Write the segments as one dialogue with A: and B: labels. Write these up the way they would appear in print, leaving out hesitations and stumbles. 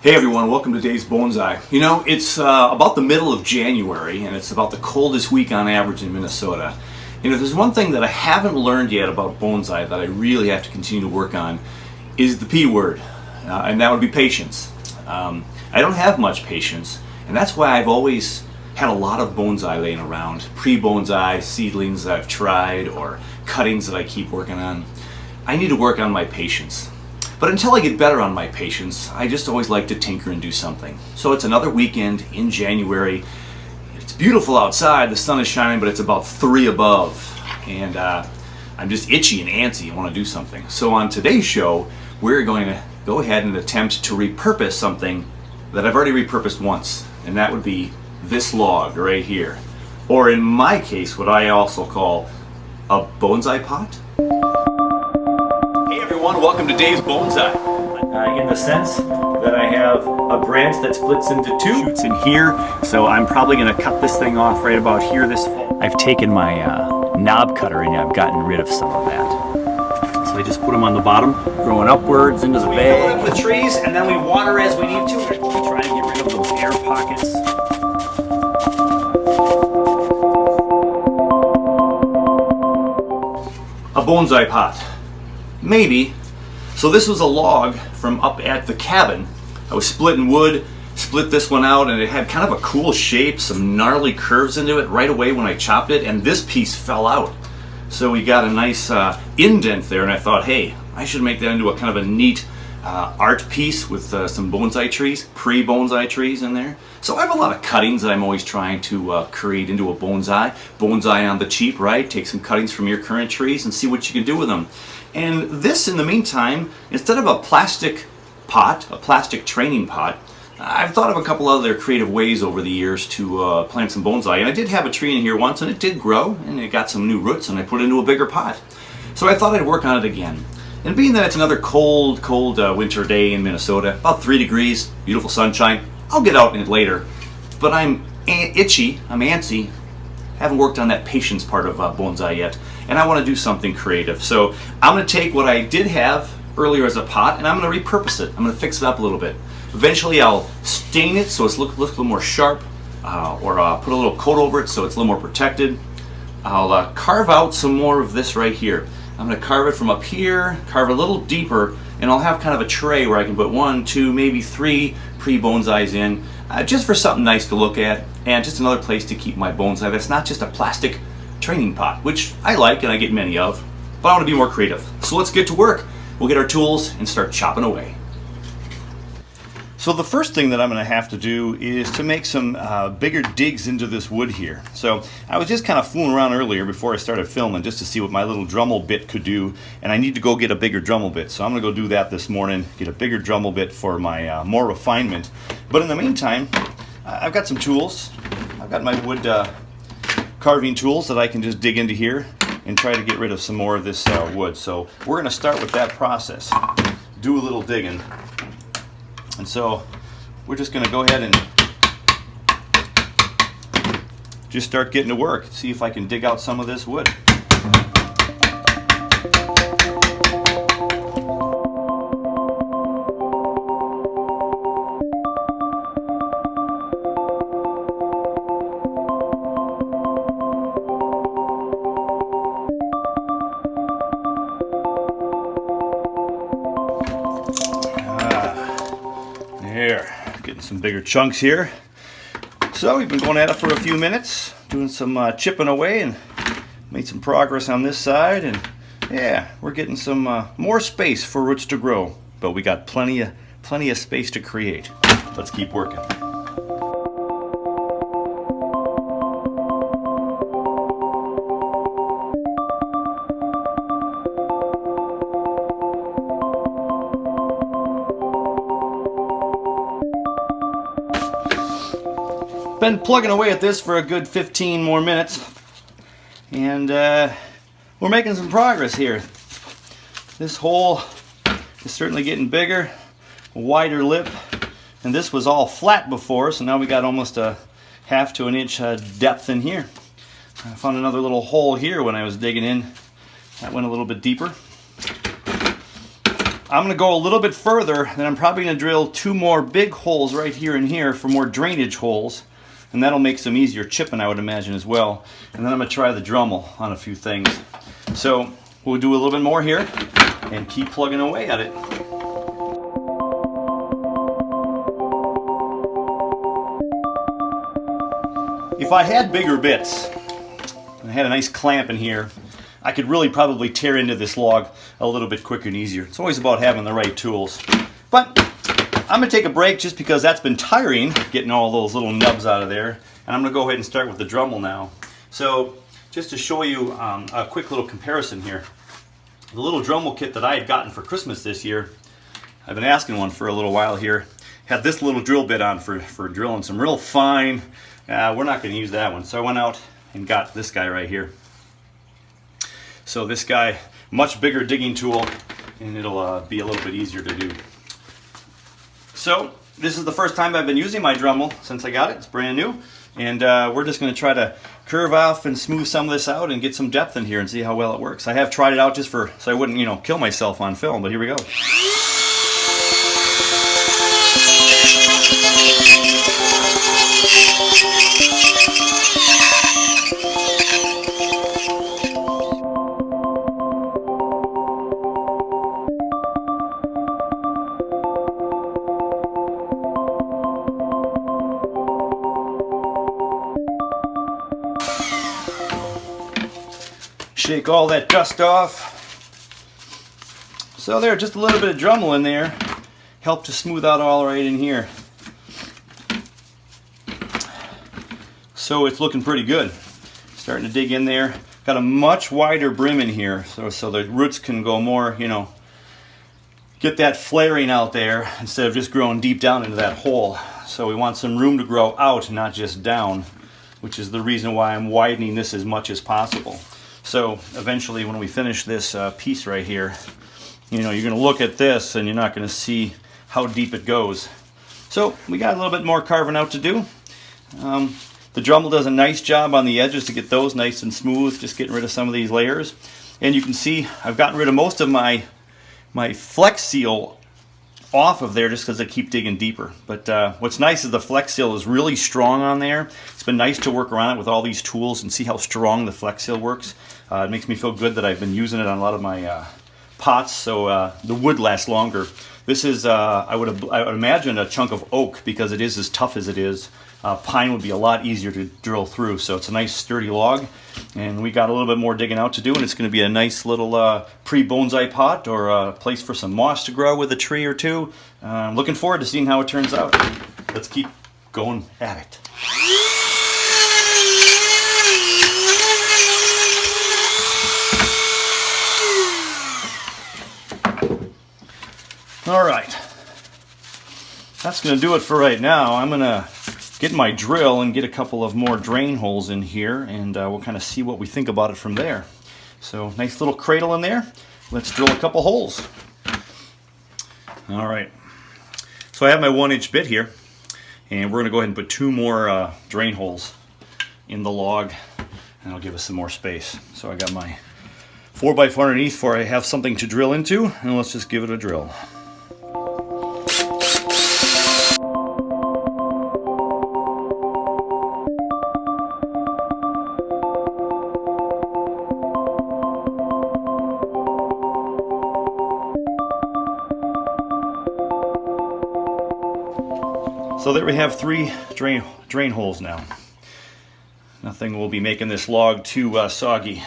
A: Hey everyone, welcome to Dave's Bonsai. You know, it's about the middle of January and it's about the coldest week on average in Minnesota. You know, there's one thing that I haven't learned yet about bonsai that I really have to continue to work on is the P word, and that would be patience. I don't have much patience, and that's why I've always had a lot of bonsai laying around. Pre-bonsai, seedlings that I've tried, or cuttings that I keep working on. I need to work on my patience. But until I get better on my patience, I just always like to tinker and do something. So it's another weekend in January. It's beautiful outside, the sun is shining, but it's about 3 above. And I'm just itchy and antsy and want to do something. So on today's show, we're going to go ahead and attempt to repurpose something that I've already repurposed once. And that would be this log right here. Or in my case, what I also call a bonsai pot. Hey everyone, welcome to Dave's Bonsai. In the sense that I have a branch that splits into 2 shoots in here, so I'm probably going to cut this thing off right about here this fall. I've taken my knob cutter and I've gotten rid of some of that. So I just put them on the bottom, growing upwards into the bag. We fill it up with trees and then we water as we need to. We try and get rid of those air pockets. A bonsai pot. Maybe. So this was a log from up at the cabin. I was splitting wood, split this one out, and it had kind of a cool shape, some gnarly curves into it right away when I chopped it, and this piece fell out. So we got a nice indent there, and I thought, hey, I should make that into a kind of a neat art piece with some bonsai trees, pre-bonsai trees in there. So I have a lot of cuttings that I'm always trying to create into a bonsai. Bonsai on the cheap, right? Take some cuttings from your current trees and see what you can do with them. And this, in the meantime, instead of a plastic pot, a plastic training pot, I've thought of a couple other creative ways over the years to plant some bonsai. And I did have a tree in here once, and it did grow, and it got some new roots, and I put it into a bigger pot. So I thought I'd work on it again. And being that it's another cold winter day in Minnesota, about 3 degrees, beautiful sunshine, I'll get out in it later. But I'm itchy, I'm antsy, haven't worked on that patience part of bonsai yet, and I want to do something creative. So I'm going to take what I did have earlier as a pot, and I'm going to repurpose it. I'm going to fix it up a little bit. Eventually I'll stain it so it looks a little more sharp, or put a little coat over it so it's a little more protected. I'll carve out some more of this right here. I'm going to carve it from up here, carve it a little deeper, and I'll have kind of a tray where I can put 1, 2, maybe 3 pre-bonsais in, just for something nice to look at, and just another place to keep my bonsai that's not just a plastic training pot, which I like and I get many of, but I want to be more creative. So let's get to work. We'll get our tools and start chopping away. So the first thing that I'm going to have to do is to make some bigger digs into this wood here. So I was just kind of fooling around earlier before I started filming just to see what my little Dremel bit could do, and I need to go get a bigger Dremel bit. So I'm going to go do that this morning, get a bigger Dremel bit for my more refinement. But in the meantime, I've got some tools. I've got my wood carving tools that I can just dig into here and try to get rid of some more of this wood. So we're going to start with that process, do a little digging. And so we're just going to go ahead and just start getting to work, see if I can dig out some of this wood. There, getting some bigger chunks here. So we've been going at it for a few minutes, doing some chipping away, and made some progress on this side. And yeah, we're getting some more space for roots to grow, but we got plenty of space to create. Let's keep working. Been plugging away at this for a good 15 more minutes, and we're making some progress here. This hole is certainly getting bigger, a wider lip, and this was all flat before, so now we got almost a half to an inch depth in here. I found another little hole here when I was digging in. That went a little bit deeper. I'm going to go a little bit further, and I'm probably going to drill 2 more big holes right here and here for more drainage holes, and that'll make some easier chipping, I would imagine, as well. And then I'm going to try the Dremel on a few things. So we'll do a little bit more here and keep plugging away at it. If I had bigger bits, and I had a nice clamp in here, I could really probably tear into this log a little bit quicker and easier. It's always about having the right tools. But I'm going to take a break just because that's been tiring, getting all those little nubs out of there. And I'm going to go ahead and start with the Dremel now. So just to show you a quick little comparison here. The little Dremel kit that I had gotten for Christmas this year, I've been asking one for a little while here, had this little drill bit on for drilling some real fine. We're not going to use that one. So I went out and got this guy right here. So this guy, much bigger digging tool, and it'll be a little bit easier to do. So this is the first time I've been using my Dremel since I got it. It's brand new, and we're just going to try to curve off and smooth some of this out and get some depth in here and see how well it works. I have tried it out just so I wouldn't, kill myself on film, but here we go. Shake all that dust off. So there, just a little bit of Dremel in there helped to smooth out all right in here. So it's looking pretty good. Starting to dig in there. Got a much wider brim in here, so the roots can go more, get that flaring out there instead of just growing deep down into that hole. So we want some room to grow out, not just down, which is the reason why I'm widening this as much as possible. So eventually when we finish this piece right here, you're going to look at this and you're not going to see how deep it goes. So we got a little bit more carving out to do. The Dremel does a nice job on the edges to get those nice and smooth, just getting rid of some of these layers. And you can see I've gotten rid of most of my Flex Seal off of there just because I keep digging deeper. But what's nice is the Flex Seal is really strong on there. It's been nice to work around it with all these tools and see how strong the Flex Seal works. It makes me feel good that I've been using it on a lot of my pots, so the wood lasts longer. This is, I would imagine, a chunk of oak because it is as tough as it is. Pine would be a lot easier to drill through, so it's a nice sturdy log. And we got a little bit more digging out to do, and it's going to be a nice little pre-bonsai pot or a place for some moss to grow with a tree or two. I'm looking forward to seeing how it turns out. Let's keep going at it. All right, that's going to do it for right now. I'm going to get my drill and get a couple of more drain holes in here, and we'll kind of see what we think about it from there. So nice little cradle in there. Let's drill a couple holes. All right, so I have my 1-inch bit here, and we're going to go ahead and put 2 more drain holes in the log, and that'll give us some more space. So I got my 4x4 underneath for I have something to drill into, and let's just give it a drill. So there we have 3 drain holes now. Nothing will be making this log too soggy.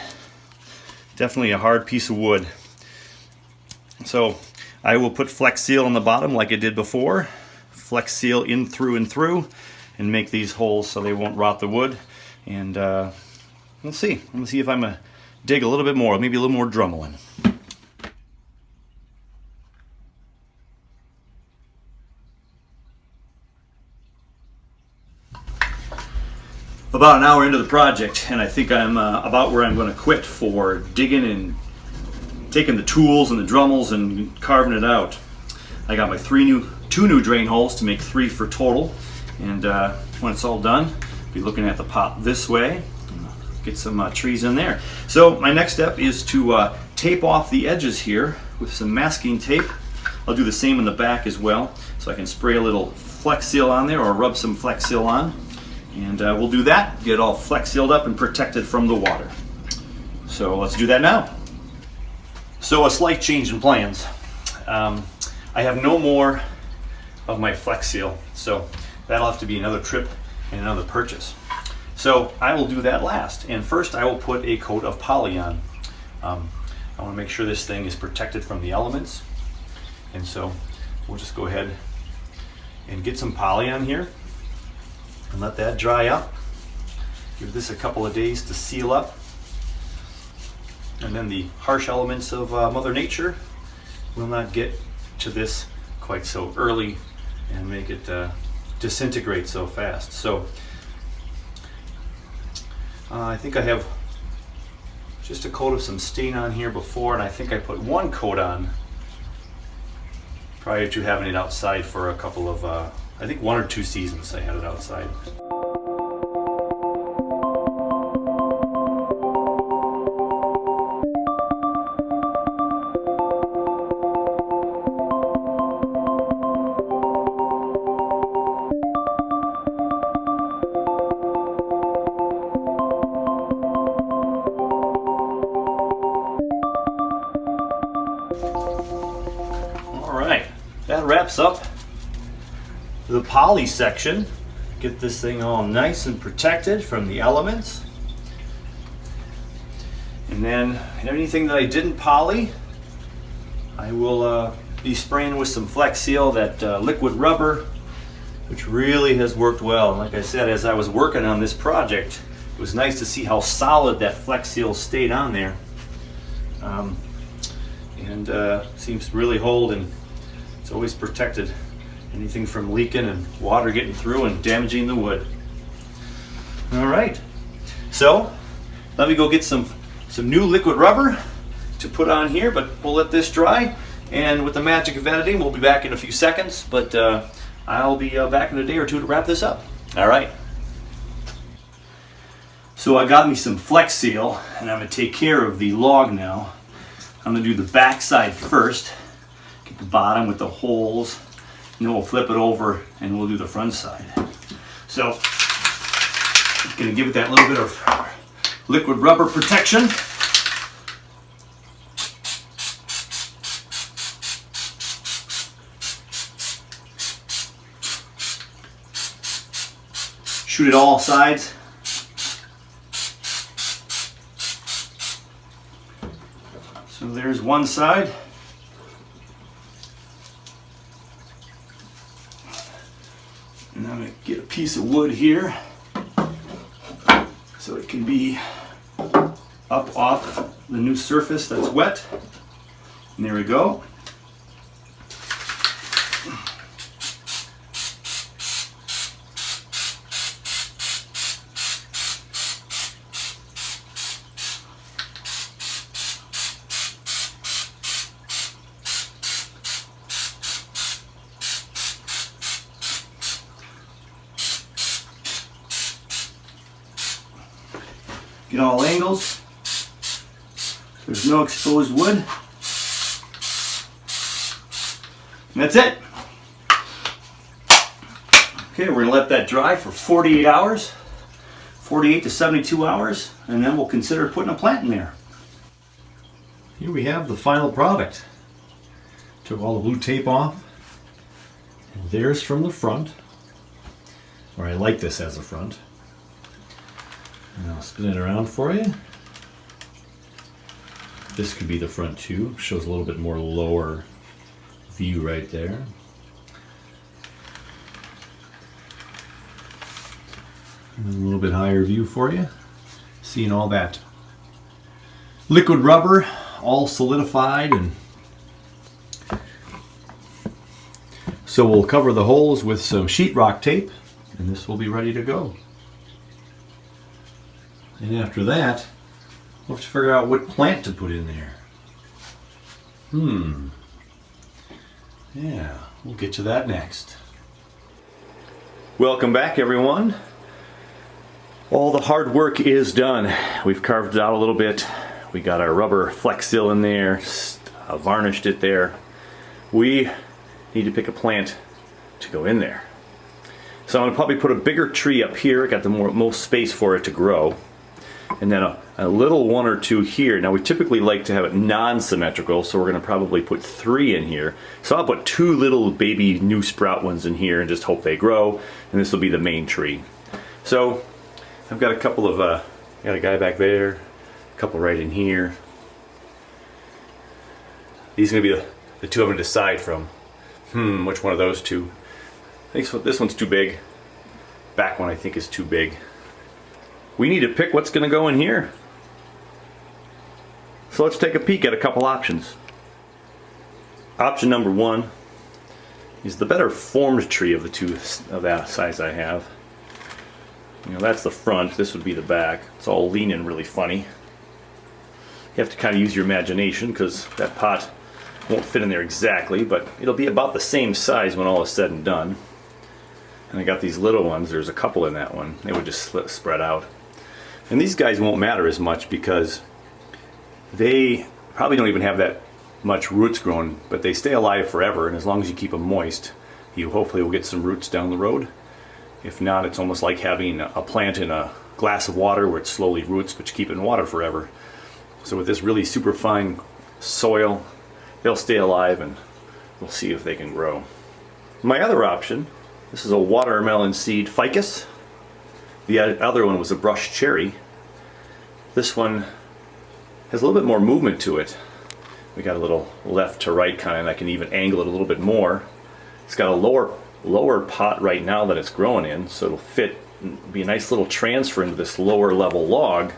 A: Definitely a hard piece of wood. So I will put Flex Seal on the bottom like I did before. Flex Seal in through and through, and make these holes so they won't rot the wood. And we'll see. I'm gonna see if I'm gonna dig a little bit more, maybe a little more Dremel in. About an hour into the project, and I think I'm about where I'm going to quit for digging and taking the tools and the Dremels and carving it out. I got my 2 new drain holes to make 3 for total, and when it's all done, I'll be looking at the pot this way, get some trees in there. So my next step is to tape off the edges here with some masking tape, I'll do the same in the back as well. So I can spray a little Flex Seal on there or rub some Flex Seal on. And we'll do that, get it all Flex Sealed up and protected from the water. So let's do that now. So a slight change in plans. I have no more of my Flex Seal, so that'll have to be another trip and another purchase. So I will do that last, and first I will put a coat of poly on. I want to make sure this thing is protected from the elements, and so we'll just go ahead and get some poly on here and let that dry up. Give this a couple of days to seal up, and then the harsh elements of Mother Nature will not get to this quite so early and make it disintegrate so fast. So I think I have just a coat of some stain on here before, and I think I put one coat on prior to having it outside for a couple of, I think 1 or 2 seasons I had it outside. That wraps up the poly section. Get this thing all nice and protected from the elements. And then anything that I didn't poly, I will be spraying with some Flex Seal, that liquid rubber, which really has worked well. And like I said, as I was working on this project, it was nice to see how solid that Flex Seal stayed on there. Seems to really hold, and it's always protected anything from leaking and water getting through and damaging the wood. All right, so let me go get some new liquid rubber to put on here, but we'll let this dry, and with the magic of editing we'll be back in a few seconds, but I'll be back in a day or two to wrap this up. All right, so I got me some Flex Seal, and I'm going to take care of the log now. I'm going to do the back side first. Get the bottom with the holes, and then we'll flip it over and we'll do the front side. So I'm going to give it that little bit of liquid rubber protection. Shoot it all sides. So there's one side. And I'm going to get a piece of wood here so it can be up off the new surface that's wet. And there we go. Get all angles, so there's no exposed wood. And that's it. Okay, we're going to let that dry for 48 hours, 48 to 72 hours, and then we'll consider putting a plant in there. Here we have the final product. Took all the blue tape off, and there's from the front, or I like this as a front. And I'll spin it around for you. This could be the front too. Shows a little bit more lower view right there. And a little bit higher view for you. Seeing all that liquid rubber all solidified, and so we'll cover the holes with some sheetrock tape, and this will be ready to go. And after that, we'll have to figure out what plant to put in there. Yeah, we'll get to that next. Welcome back, everyone. All the hard work is done. We've carved it out a little bit. We got our rubber Flex Seal in there, varnished it there. we need to pick a plant to go in there. So I'm going to probably put a bigger tree up here. I got the most space for it to grow. And then a little one or two here. Now we typically like to have it non-symmetrical, so we're going to probably put 3 in here. So I'll put 2 little baby new sprout ones in here and just hope they grow. And this will be the main tree. So I've got a couple of, got a guy back there, a couple right in here. These are going to be the 2 I'm going to decide from. Which one of those 2? I think this one's too big. Back one I think is too big. We need to pick what's going to go in here. So let's take a peek at a couple options. Option number 1 is the better formed tree of the 2 of that size I have. You know, that's the front, this would be the back. It's all leaning really funny. You have to kind of use your imagination because that pot won't fit in there exactly, but it'll be about the same size when all is said and done. And I got these little ones, there's a couple in that one. They would just spread out. And these guys won't matter as much because they probably don't even have that much roots growing, but they stay alive forever, and as long as you keep them moist, you hopefully will get some roots down the road. If not, it's almost like having a plant in a glass of water where it slowly roots, but you keep it in water forever. So with this really super fine soil, they'll stay alive and we'll see if they can grow. My other option, this is a watermelon seed ficus. The other one was a brush cherry. This one has a little bit more movement to it. We got a little left to right kind of, and I can even angle it a little bit more. It's got a lower pot right now that it's growing in, so it'll fit and be a nice little transfer into this lower level log.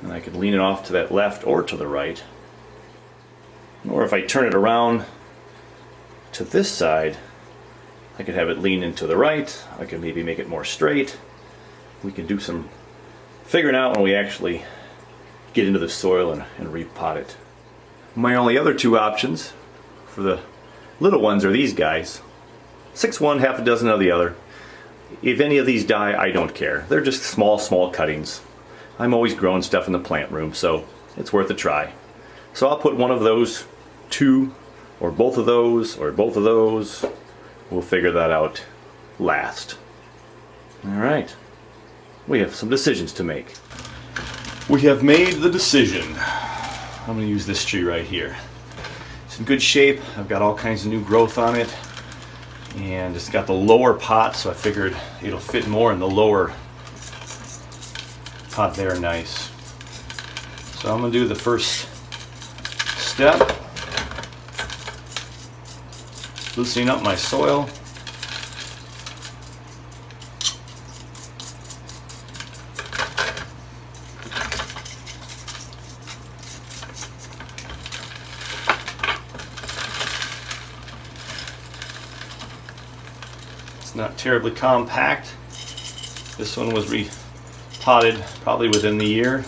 A: And I could lean it off to that left or to the right. Or if I turn it around to this side, I could have it lean into the right. I could maybe make it more straight. We can do some figuring out when we actually get into the soil and repot it. My only other 2 options for the little ones are these guys. 6 one, half a dozen of the other. If any of these die, I don't care. They're just small cuttings. I'm always growing stuff in the plant room, so it's worth a try. So I'll put one of those 2, or both of those, or both of those. We'll figure that out last. Alright, we have some decisions to make. We have made the decision. I'm going to use this tree right here. It's in good shape. I've got all kinds of new growth on it. And it's got the lower pot, so I figured it'll fit more in the lower pot there nice. So I'm going to do the first step. Loosening up my soil. It's not terribly compact. This one was repotted probably within the year.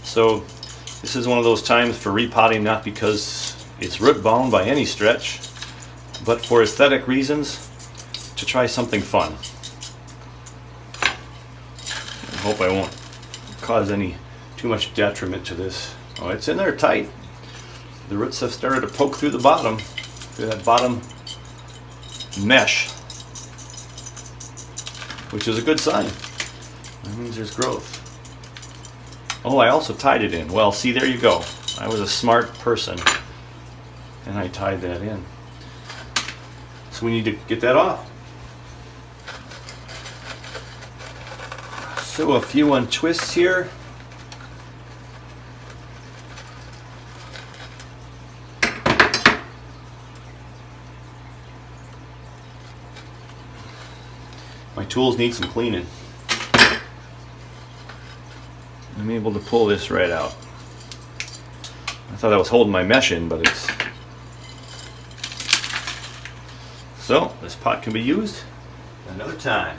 A: So this is one of those times for repotting, not because it's root bound by any stretch, but for aesthetic reasons, to try something fun. I hope I won't cause too much detriment to this. Oh, it's in there tight. The roots have started to poke through the bottom, through that bottom mesh, which is a good sign. That means there's growth. Oh, I also tied it in. Well, see, there you go. I was a smart person, and I tied that in. So we need to get that off. So a few untwists here. My tools need some cleaning. I'm able to pull this right out. I thought I was holding my mesh in, but it's... So, this pot can be used another time.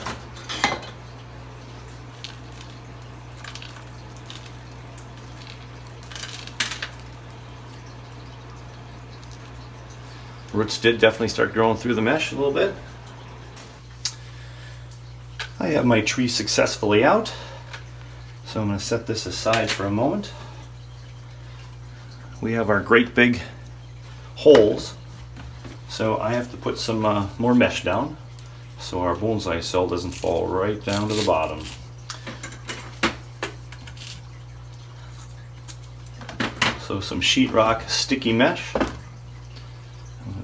A: Roots did definitely start growing through the mesh a little bit. I have my tree successfully out, so I'm going to set this aside for a moment. We have our great big holes. So I have to put some more mesh down so our bonsai cell doesn't fall right down to the bottom. So some sheetrock sticky mesh. I'll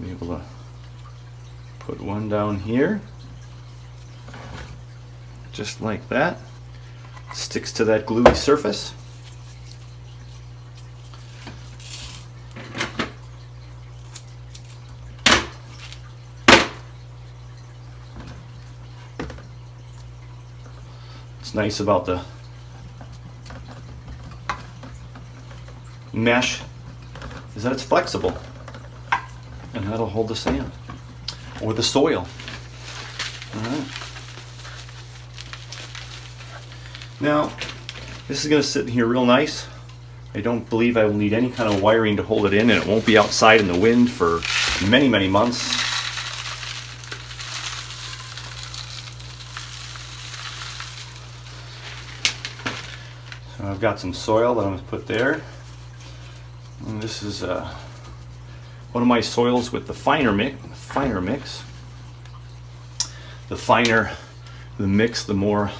A: be able to put one down here, just like that. Sticks to that gluey surface. What's nice about the mesh is that it's flexible, and that'll hold the sand or the soil. All right. Now, this is going to sit in here real nice. I don't believe I will need any kind of wiring to hold it in, and it won't be outside in the wind for many, many months. So I've got some soil that I'm going to put there. And this is one of my soils with the finer mix. The finer the mix, the more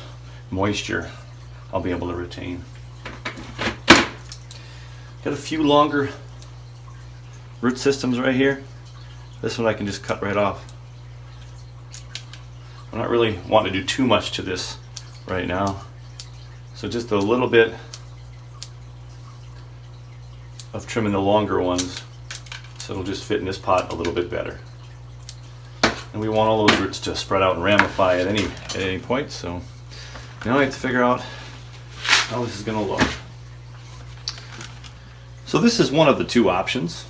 A: moisture I'll be able to retain. Got a few longer root systems right here. This one I can just cut right off. I'm not really wanting to do too much to this right now. So just a little bit of trimming the longer ones so it'll just fit in this pot a little bit better. And we want all those roots to spread out and ramify at any point, so now I have to figure out how this is going to look. So this is one of the two options.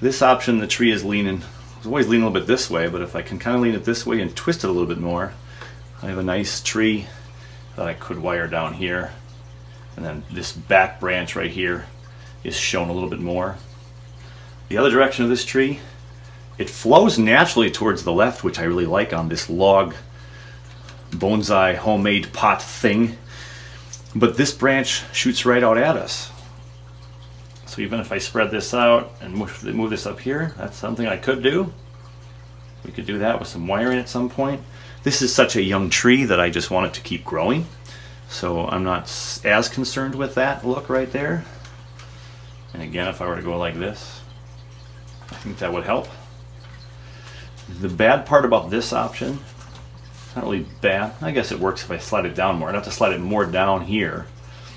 A: This option, the tree is leaning, it's always leaning a little bit this way, but if I can kind of lean it this way and twist it a little bit more, I have a nice tree that I could wire down here, and then this back branch right here is shown a little bit more. The other direction of this tree, it flows naturally towards the left, which I really like on this log bonsai homemade pot thing, but this branch shoots right out at us. So even if I spread this out and move this up here, that's something I could do. We could do that with some wiring at some point. This is such a young tree that I just want it to keep growing, so I'm not as concerned with that look right there. And again, if I were to go like this, I think that would help. The bad part about this option, it's not really bad. I guess it works if I slide it down more. I'd have to slide it more down here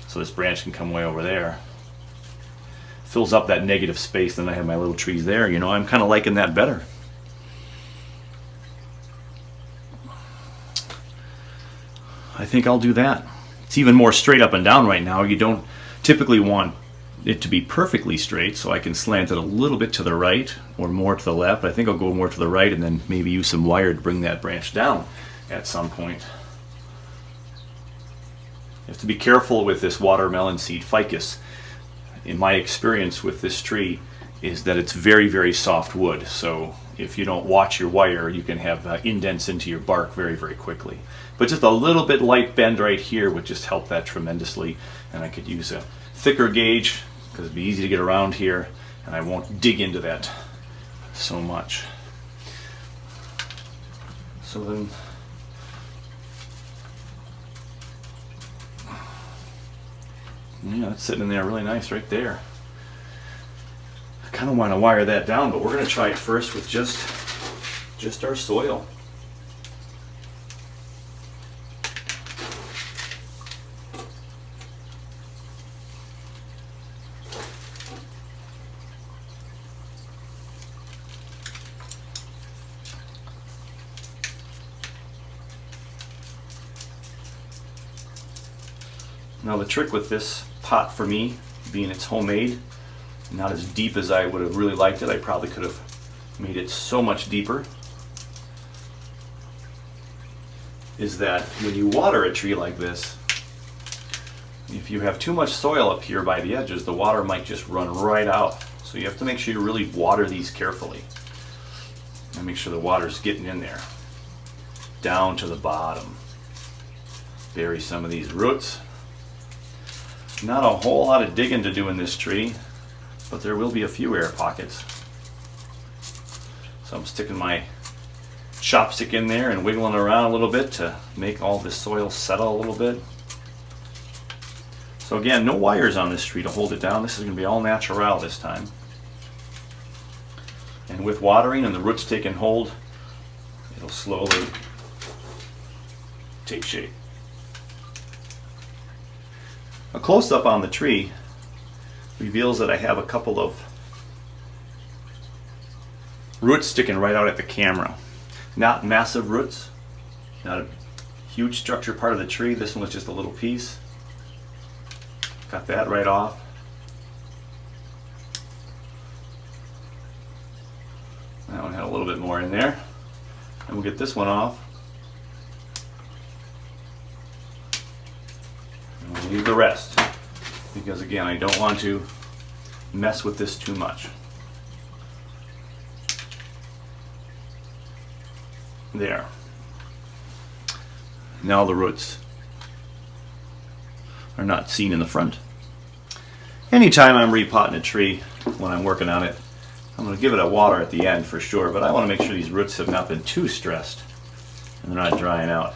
A: so this branch can come way over there. Fills up that negative space, then I have my little trees there. You know, I'm kind of liking that better. I think I'll do that. It's even more straight up and down right now. You don't typically want it to be perfectly straight, so I can slant it a little bit to the right or more to the left. I think I'll go more to the right and then maybe use some wire to bring that branch down at some point. You have to be careful with this watermelon seed ficus. In my experience with this tree is that it's very, very soft wood, so if you don't watch your wire, you can have indents into your bark very, very quickly. But just a little bit light bend right here would just help that tremendously, and I could use a thicker gauge because it'd be easy to get around here and I won't dig into that so much. So then yeah, it's sitting in there really nice right there. I kind of want to wire that down, but we're going to try it first with just our soil. Now the trick with this pot for me, being it's homemade, not as deep as I would have really liked it, I probably could have made it so much deeper, is that when you water a tree like this, if you have too much soil up here by the edges, the water might just run right out. So you have to make sure you really water these carefully and make sure the water's getting in there, down to the bottom. Bury some of these roots. Not a whole lot of digging to do in this tree, but there will be a few air pockets. So I'm sticking my chopstick in there and wiggling around a little bit to make all this soil settle a little bit. So again, no wires on this tree to hold it down. This is going to be all natural this time. And with watering and the roots taking hold, it'll slowly take shape. A close-up on the tree reveals that I have a couple of roots sticking right out at the camera. Not massive roots, not a huge structure part of the tree. This one was just a little piece. Got that right off. That one had a little bit more in there. And we'll get this one off. And we'll leave the rest, because again, I don't want to mess with this too much. There. Now the roots are not seen in the front. Anytime I'm repotting a tree, when I'm working on it, I'm going to give it a water at the end for sure, but I want to make sure these roots have not been too stressed and they're not drying out.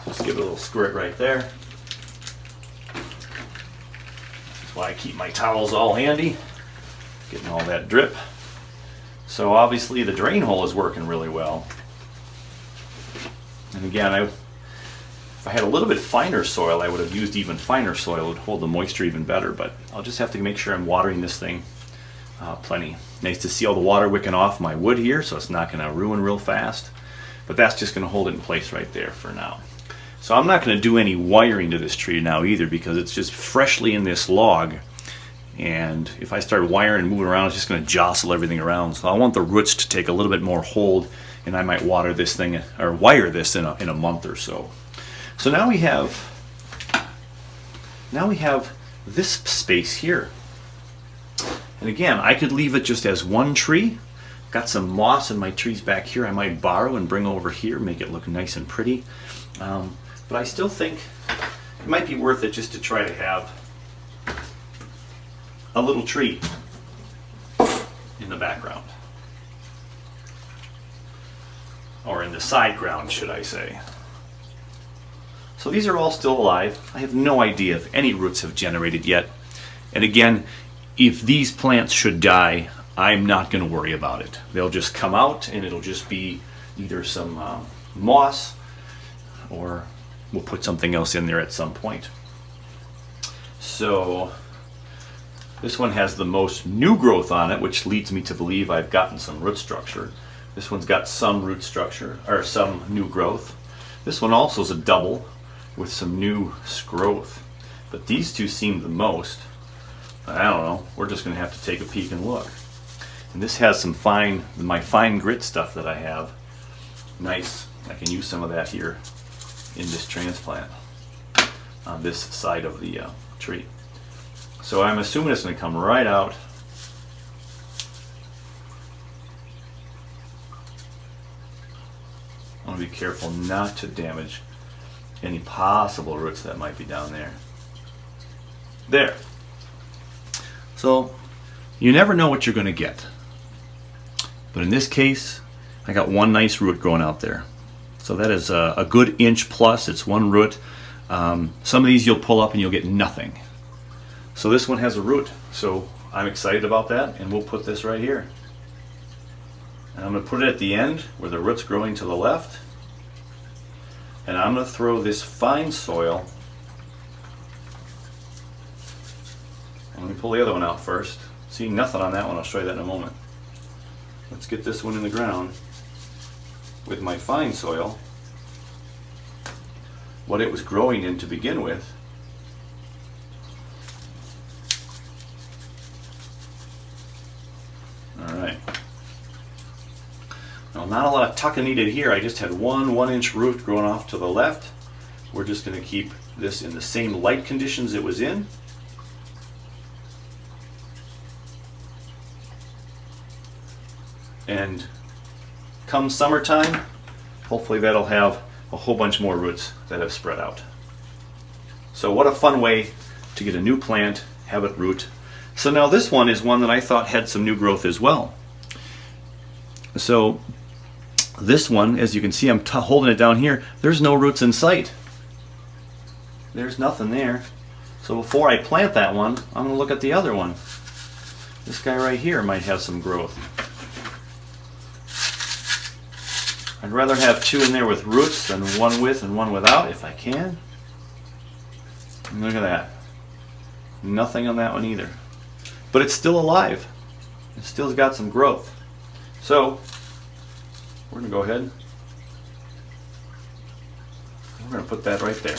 A: Just give it a little squirt right there. That's why I keep my towels all handy, getting all that drip. So obviously the drain hole is working really well. And again, if I had a little bit finer soil, I would have used even finer soil. It would hold the moisture even better, but I'll just have to make sure I'm watering this thing plenty. Nice to see all the water wicking off my wood here, so it's not going to ruin real fast. But that's just going to hold it in place right there for now. So I'm not going to do any wiring to this tree now either, because it's just freshly in this log. And if I start wiring and moving around, it's just going to jostle everything around. So I want the roots to take a little bit more hold, and I might water this thing or wire this in a month or so. So now we have this space here. And again, I could leave it just as one tree. Got some moss in my trees back here I might borrow and bring over here, make it look nice and pretty. But I still think it might be worth it just to try to have a little tree in the background. Or in the side ground, should I say. So these are all still alive. I have no idea if any roots have generated yet. And again, if these plants should die, I'm not going to worry about it. They'll just come out and it'll just be either some moss, or we'll put something else in there at some point. So this one has the most new growth on it, which leads me to believe I've gotten some root structure. This one's got some root structure, or some new growth. This one also is a double with some new growth. But these two seem the most. I don't know. We're just going to have to take a peek and look. And this has some my fine grit stuff that I have. Nice. I can use some of that here in this transplant on this side of the tree. So I'm assuming it's going to come right out. I want to be careful not to damage any possible roots that might be down there. There. So you never know what you're going to get. But in this case, I got one nice root growing out there. So that is a good inch plus. It's one root. Some of these you'll pull up and you'll get nothing. So this one has a root. So I'm excited about that, and we'll put this right here. And I'm going to put it at the end where the root's growing to the left. And I'm going to throw this fine soil. Let me pull the other one out first. See, nothing on that one. I'll show you that in a moment. Let's get this one in the ground with my fine soil, what it was growing in to begin with. Alright. Now, not a lot of tucking needed here. I just had one 1-inch root growing off to the left. We're just going to keep this in the same light conditions it was in. And come summertime, hopefully that'll have a whole bunch more roots that have spread out. So what a fun way to get a new plant, have it root. So now this one is one that I thought had some new growth as well. So this one, as you can see, I'm holding it down here. There's no roots in sight. There's nothing there. So before I plant that one, I'm going to look at the other one. This guy right here might have some growth. I'd rather have two in there with roots than one with and one without if I can. And look at that. Nothing on that one either. But it's still alive. It still's got some growth. So we're going to go ahead. We're going to put that right there.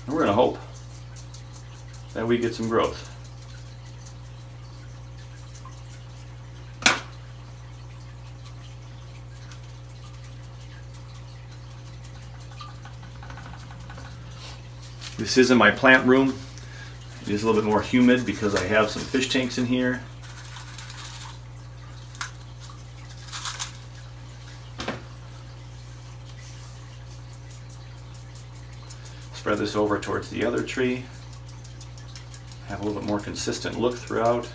A: And we're going to hope that we get some growth. This is in my plant room. It is a little bit more humid because I have some fish tanks in here. Spread this over towards the other tree. Have a little bit more consistent look throughout.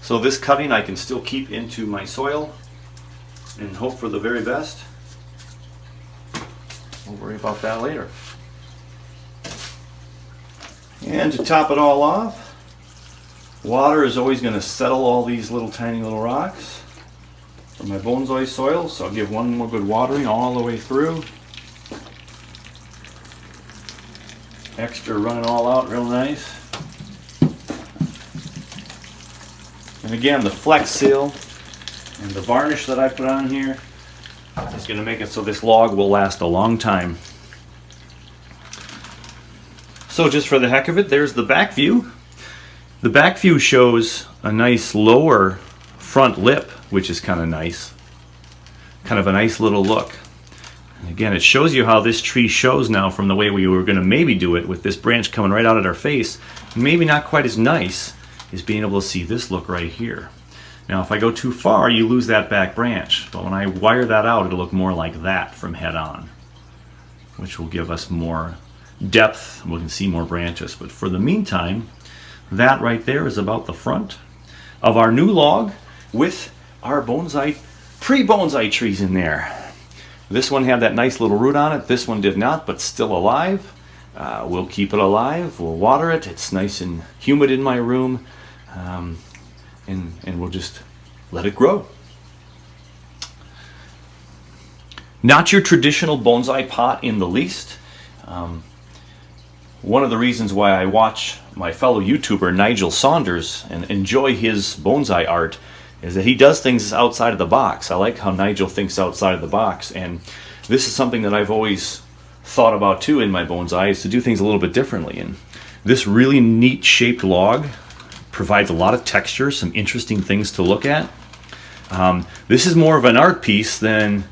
A: So this cutting I can still keep into my soil and hope for the very best. We'll worry about that later. And to top it all off, water is always going to settle all these tiny little rocks from my bonsai soil, so I'll give one more good watering all the way through. Extra running all out real nice. And again, the Flex Seal and the varnish that I put on here is going to make it so this log will last a long time. So just for the heck of it, there's the back view. The back view shows a nice lower front lip, which is kind of nice. Kind of a nice little look. And again, it shows you how this tree shows now from the way we were going to maybe do it with this branch coming right out at our face. Maybe not quite as nice as being able to see this look right here. Now if I go too far, you lose that back branch. But when I wire that out, it'll look more like that from head on, which will give us more depth. We can see more branches. But for the meantime, that right there is about the front of our new log with our bonsai, pre-bonsai trees in there. This one had that nice little root on it. This one did not, but still alive. We'll keep it alive. We'll water it. It's nice and humid in my room. And we'll just let it grow. Not your traditional bonsai pot in the least. One of the reasons why I watch my fellow YouTuber Nigel Saunders and enjoy his bonsai art is that he does things outside of the box. I like how Nigel thinks outside of the box, and this is something that I've always thought about too in my bonsai, is to do things a little bit differently. And this really neat shaped log provides a lot of texture, some interesting things to look at. This is more of an art piece than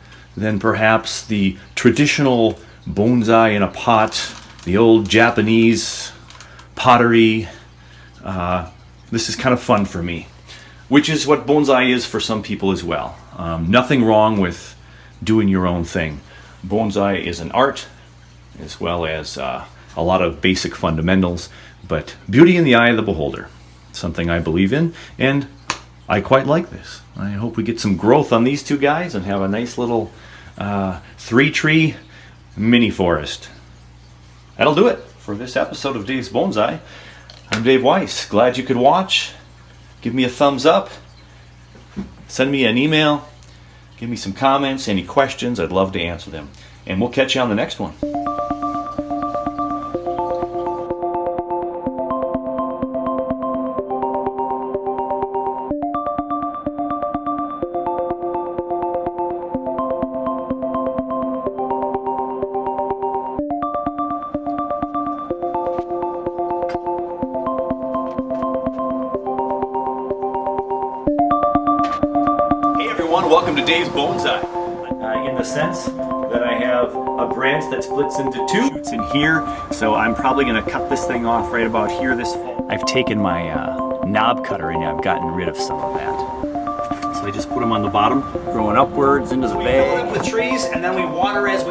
A: perhaps the traditional bonsai in a pot, the old Japanese pottery. This is kind of fun for me, which is what bonsai is for some people as well. Nothing wrong with doing your own thing. Bonsai is an art as well as a lot of basic fundamentals, but beauty in the eye of the beholder. Something I believe in, and I quite like this. I hope we get some growth on these two guys and have a nice little 3-tree mini forest. That'll do it for this episode of Dave's Bonsai. I'm Dave Weiss. Glad you could watch. Give me a thumbs up. Send me an email. Give me some comments, any questions. I'd love to answer them. And we'll catch you on the next one. Welcome to Dave's Bonsai. In the sense that I have a branch that splits into two shoots in here, so I'm probably going to cut this thing off right about here this fall. I've taken my knob cutter and I've gotten rid of some of that. So I just put them on the bottom, growing upwards into the bag. We fill it up with trees and then we water as we